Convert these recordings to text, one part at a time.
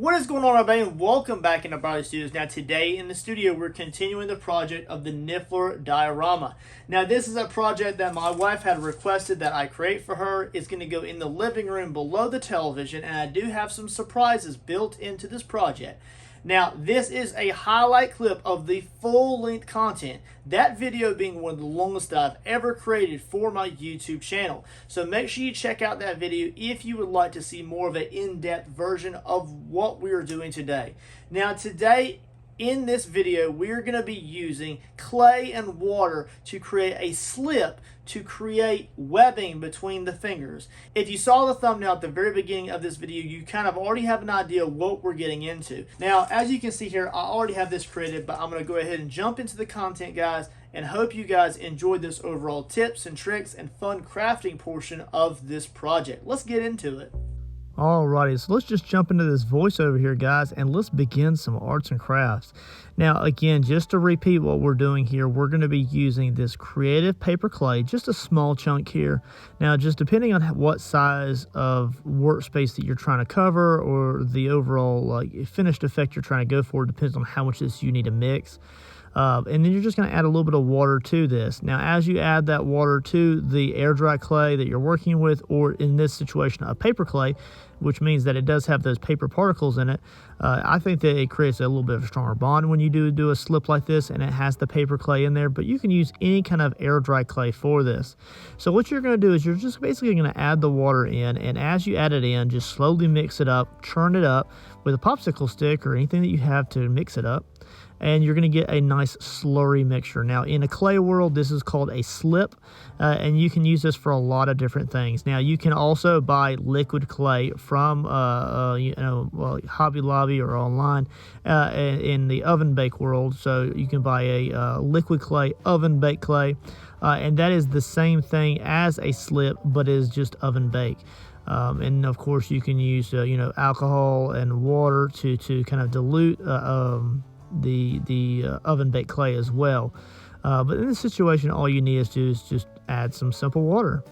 What is going on, everybody, and welcome back into Barley Studios. Now, today in the studio, we're continuing the project of the Niffler diorama. Now, this is a project that my wife had requested that I create for her. It's going to go in the living room below the television, and I do have some surprises built into this project. Now, this is a highlight clip of the full-length content, that video being one of the longest that I've ever created for my YouTube channel. So make sure you check out that video if you would like to see more of an in-depth version of what we are doing today. Now, today, in this video, we're going to be using clay and water to create a slip to create webbing between the fingers. If you saw the thumbnail at the very beginning of this video, you kind of already have an idea of what we're getting into. Now, as you can see here, I already have this created, but I'm going to go ahead and jump into the content, guys, and hope you guys enjoyed this overall tips and tricks and fun crafting portion of this project. Let's get into it. Alrighty, so let's just jump into this voiceover here, guys, and let's begin some arts and crafts. Now, again, just to repeat what we're doing here, we're going to be using this creative paper clay, just a small chunk here. Now, just depending on what size of workspace that you're trying to cover or the overall finished effect you're trying to go for, depends on how much this you need to mix. And then you're just going to add a little bit of water to this. Now, as you add that water to the air dry clay that you're working with, or in this situation, a paper clay, which means that it does have those paper particles in it, I think that it creates a little bit of a stronger bond when you do a slip like this and it has the paper clay in there, but you can use any kind of air dry clay for this. So what you're going to do is you're just basically going to add the water in, and as you add it in, just slowly mix it up, churn it up with a popsicle stick or anything that you have to mix it up. And you're going to get a nice slurry mixture. Now, in a clay world, this is called a slip, and you can use this for a lot of different things. Now, you can also buy liquid clay from Hobby Lobby or online in the oven bake world. So you can buy a liquid clay, oven baked clay, and that is the same thing as a slip, but is just oven baked. And of course, you can use alcohol and water to kind of dilute the oven baked clay as well, but in this situation, all you need is just add some simple water.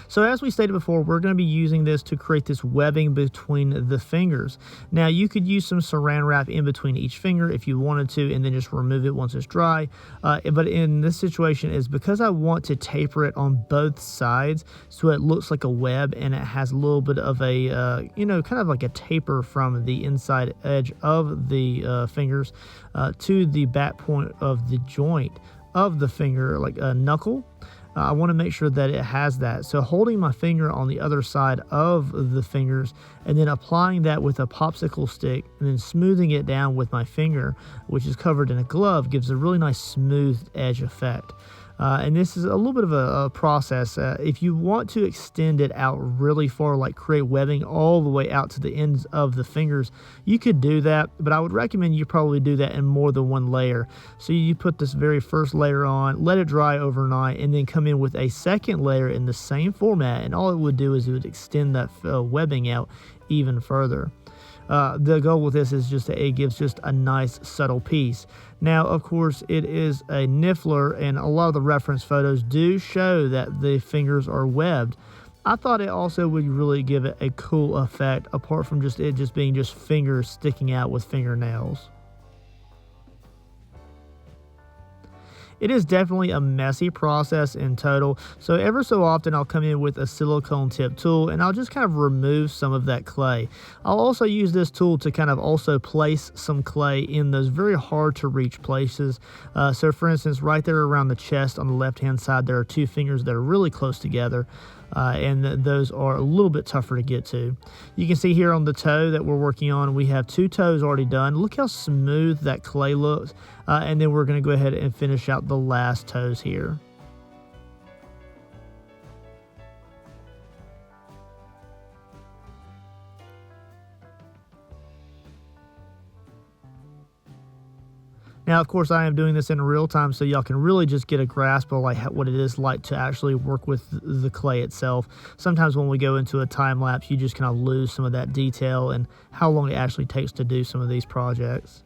So as we stated before, we're going to be using this to create this webbing between the fingers. Now, you could use some saran wrap in between each finger if you wanted to, and then just remove it once it's dry. But in this situation, is because I want to taper it on both sides so it looks like a web, and it has a little bit of a, kind of like a taper from the inside edge of the fingers to the back point of the joint of the finger, like a knuckle. I want to make sure that it has that. So holding my finger on the other side of the fingers and then applying that with a popsicle stick and then smoothing it down with my finger, which is covered in a glove, gives a really nice smooth edge effect. And this is a little bit of a process. If you want to extend it out really far, like create webbing all the way out to the ends of the fingers, you could do that, but I would recommend you probably do that in more than one layer. So you put this very first layer on, let it dry overnight, and then come in with a second layer in the same format, and all it would do is it would extend that webbing out even further. The goal with this is just that it gives just a nice subtle piece. Now, of course, it is a Niffler, and a lot of the reference photos do show that the fingers are webbed. I thought it also would really give it a cool effect, apart from just it just being just fingers sticking out with fingernails. It is definitely a messy process in total, so ever so often I'll come in with a silicone tip tool and I'll just kind of remove some of that clay. I'll also use this tool to kind of also place some clay in those very hard to reach places. So for instance, right there around the chest on the left hand side, there are two fingers that are really close together. And those are a little bit tougher to get to. You can see here on the toe that we're working on, we have two toes already done. Look how smooth that clay looks. And then we're going to go ahead and finish out the last toes here. Now, of course, I am doing this in real time, so y'all can really just get a grasp of what it is like to actually work with the clay itself. Sometimes when we go into a time lapse, you just kind of lose some of that detail and how long it actually takes to do some of these projects.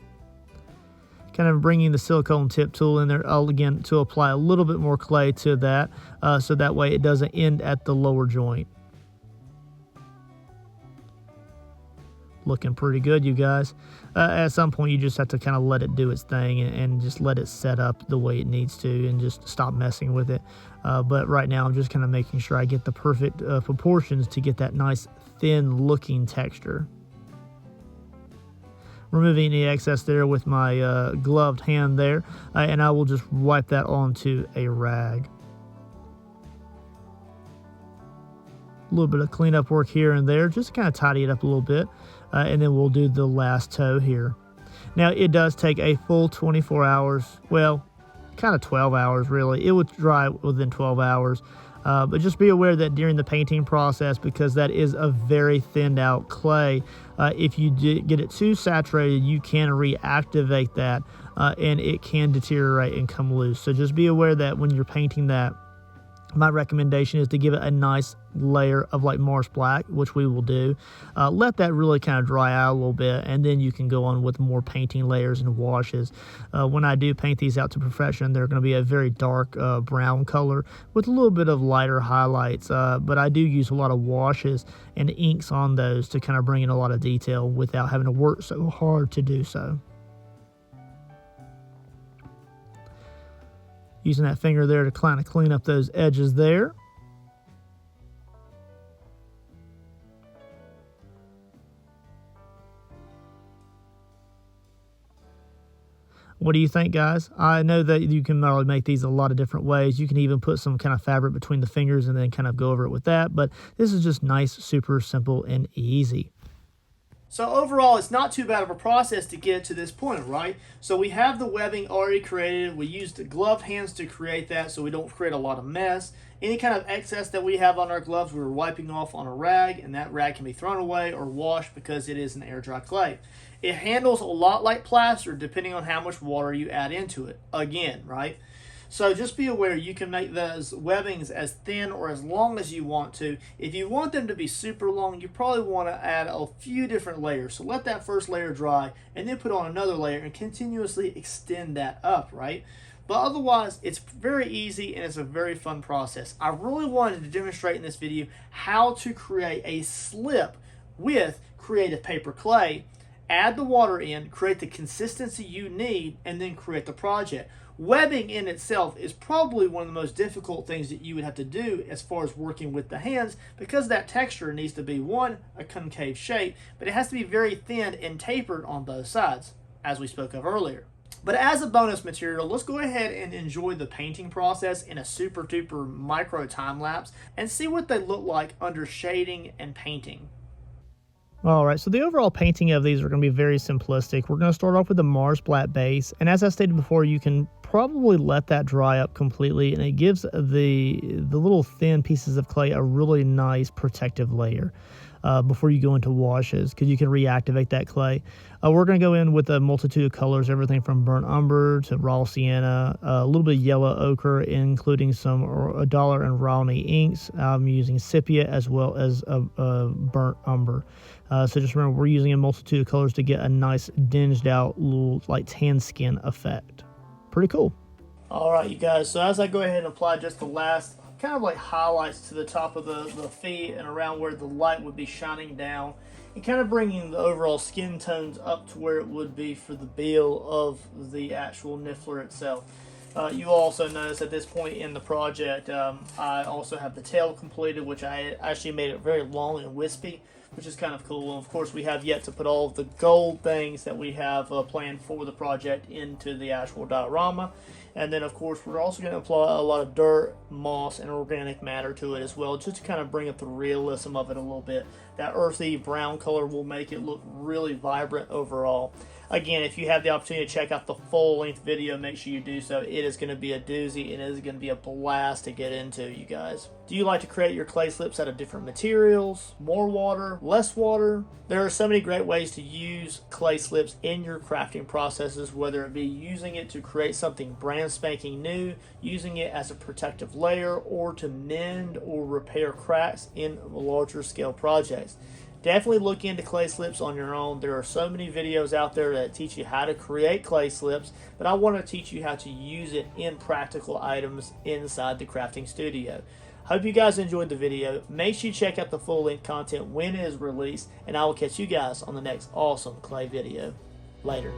Kind of bringing the silicone tip tool in there, again, to apply a little bit more clay to that, so that way it doesn't end at the lower joint. looking pretty good, you guys. At some point, you just have to kind of let it do its thing and just let it set up the way it needs to and just stop messing with it. But right now, I'm just kind of making sure I get the perfect proportions to get that nice thin looking texture. Removing any excess there with my gloved hand there, and I will just wipe that onto a rag. A little bit of cleanup work here and there, just to kind of tidy it up a little bit, and then we'll do the last toe here. Now, it does take a full 24 hours, well, kind of 12 hours really. It would dry within 12 hours. But just be aware that during the painting process, because that is a very thinned out clay, if you get it too saturated, you can reactivate that and it can deteriorate and come loose. So just be aware that when you're painting that, my recommendation is to give it a nice layer of like Mars Black, which we will do. Let that really kind of dry out a little bit, and then you can go on with more painting layers and washes. When I do paint these out to perfection, they're going to be a very dark brown color with a little bit of lighter highlights, but I do use a lot of washes and inks on those to kind of bring in a lot of detail without having to work so hard to do so. Using that finger there to kind of clean up those edges there. What do you think, guys? I know that you can probably make these a lot of different ways. You can even put some kind of fabric between the fingers and then kind of go over it with that. But this is just nice, super simple, and easy. So overall, it's not too bad of a process to get to this point, right? So we have the webbing already created. We used the gloved hands to create that so we don't create a lot of mess. Any kind of excess that we have on our gloves, we're wiping off on a rag, and that rag can be thrown away or washed because it is an air dry clay. It handles a lot like plaster depending on how much water you add into it. Again, right? So just be aware you can make those webbings as thin or as long as you want to. If you want them to be super long, you probably want to add a few different layers. So let that first layer dry and then put on another layer and continuously extend that up, right? But otherwise, it's very easy and it's a very fun process. I really wanted to demonstrate in this video how to create a slip with creative paper clay, add the water in, create the consistency you need, and then create the project. Webbing in itself is probably one of the most difficult things that you would have to do as far as working with the hands, because that texture needs to be, one, a concave shape, but it has to be very thin and tapered on both sides, as we spoke of earlier. But as a bonus material, let's go ahead and enjoy the painting process in a super duper micro time lapse and see what they look like under shading and painting. All right, so the overall painting of these are going to be very simplistic. We're going to start off with the Mars Black base, and as I stated before, you can probably let that dry up completely, and it gives the little thin pieces of clay a really nice protective layer before you go into washes, because you can reactivate that clay. We're going to go in with a multitude of colors, everything from burnt umber to raw sienna, a little bit of yellow ochre, including some dollar and Raleigh inks. I'm using sepia as well as burnt umber. So just remember, we're using a multitude of colors to get a nice dinged out little like tan skin effect. Pretty cool. All right, you guys, so as I go ahead and apply just the last kind of like highlights to the top of the feet and around where the light would be shining down, and kind of bringing the overall skin tones up to where it would be for the bill of the actual Niffler itself. You also notice at this point in the project, I also have the tail completed, which I actually made it very long and wispy, which is kind of cool. And of course, we have yet to put all of the gold things that we have planned for the project into the actual diorama. And then, of course, we're also going to apply a lot of dirt, moss, and organic matter to it as well, just to kind of bring up the realism of it a little bit. That earthy brown color will make it look really vibrant overall. Again, if you have the opportunity to check out the full-length video, make sure you do so. It is going to be a doozy, and it is going to be a blast to get into, you guys. Do you like to create your clay slips out of different materials, more water, less water? There are so many great ways to use clay slips in your crafting processes, whether it be using it to create something brand spanking new, using it as a protective layer, or to mend or repair cracks in larger scale projects. Definitely look into clay slips on your own. There are so many videos out there that teach you how to create clay slips, but I want to teach you how to use it in practical items inside the crafting studio. Hope you guys enjoyed the video. Make sure you check out the full length content when it is released, and I will catch you guys on the next awesome clay video. Later.